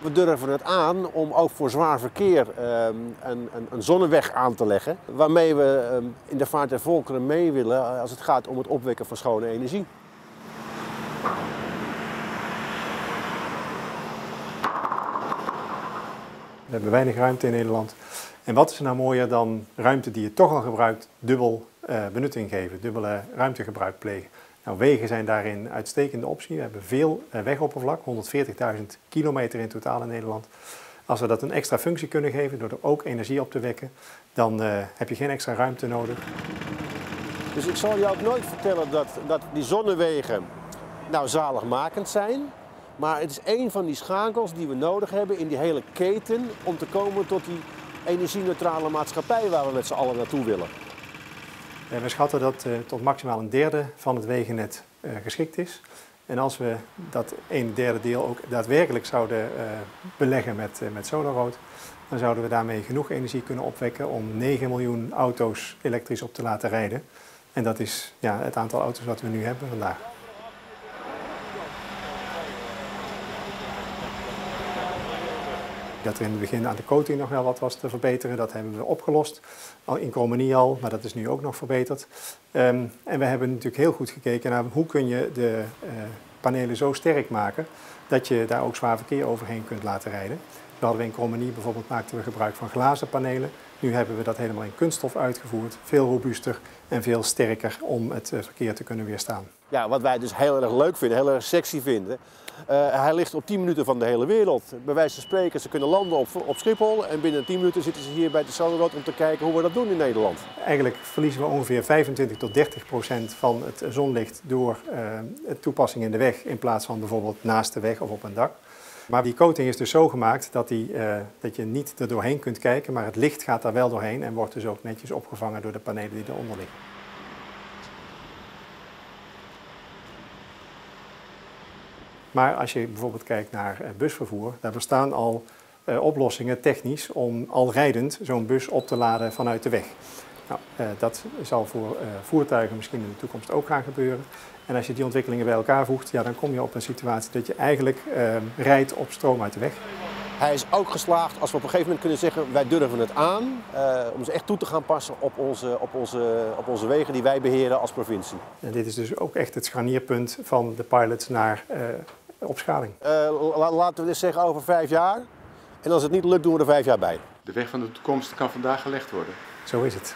We durven het aan om ook voor zwaar verkeer een zonneweg aan te leggen, waarmee we in de vaart der volkeren mee willen als het gaat om het opwekken van schone energie. We hebben weinig ruimte in Nederland. En wat is er nou mooier dan ruimte die je toch al gebruikt, dubbel benutting geven, dubbele ruimtegebruik plegen. Nou, wegen zijn daarin een uitstekende optie. We hebben veel wegoppervlak, 140.000 kilometer in totaal in Nederland. Als we dat een extra functie kunnen geven door er ook energie op te wekken, dan heb je geen extra ruimte nodig. Dus ik zal je ook nooit vertellen dat die zonnewegen nou zaligmakend zijn. Maar het is één van die schakels die we nodig hebben in die hele keten om te komen tot die energie-neutrale maatschappij waar we met z'n allen naartoe willen. We schatten dat tot maximaal een derde van het wegennet geschikt is. En als we dat 1/3 deel ook daadwerkelijk zouden beleggen met solarrood, dan zouden we daarmee genoeg energie kunnen opwekken om 9 miljoen auto's elektrisch op te laten rijden. En dat is het aantal auto's wat we nu hebben vandaag. Dat er in het begin aan de coating nog wel wat was te verbeteren, dat hebben we opgelost. Al in Krommenie al, maar dat is nu ook nog verbeterd. En we hebben natuurlijk heel goed gekeken naar hoe kun je de panelen zo sterk maken dat je daar ook zwaar verkeer overheen kunt laten rijden. We hadden in Krommenie bijvoorbeeld maakten we gebruik van glazen panelen. Nu hebben we dat helemaal in kunststof uitgevoerd, veel robuuster en veel sterker om het verkeer te kunnen weerstaan. Ja, wat wij dus heel erg leuk vinden, heel erg sexy vinden. Hij ligt op 10 minuten van de hele wereld. Bij wijze van spreken, ze kunnen landen op Schiphol en binnen 10 minuten zitten ze hier bij de Solarrood om te kijken hoe we dat doen in Nederland. Eigenlijk verliezen we ongeveer 25 tot 30% van het zonlicht door toepassing in de weg in plaats van bijvoorbeeld naast de weg of op een dak. Maar die coating is dus zo gemaakt dat je niet er doorheen kunt kijken, maar het licht gaat daar wel doorheen en wordt dus ook netjes opgevangen door de panelen die eronder liggen. Maar als je bijvoorbeeld kijkt naar busvervoer, daar bestaan al oplossingen technisch om al rijdend zo'n bus op te laden vanuit de weg. Nou, dat zal voor voertuigen misschien in de toekomst ook gaan gebeuren. En als je die ontwikkelingen bij elkaar voegt, dan kom je op een situatie dat je eigenlijk rijdt op stroom uit de weg. Hij is ook geslaagd als we op een gegeven moment kunnen zeggen, wij durven het aan om ze echt toe te gaan passen op onze wegen die wij beheren als provincie. En dit is dus ook echt het scharnierpunt van de pilot naar opschaling. Laten we dus zeggen over 5 jaar. En als het niet lukt, doen we er 5 jaar bij. De weg van de toekomst kan vandaag gelegd worden. Zo is het.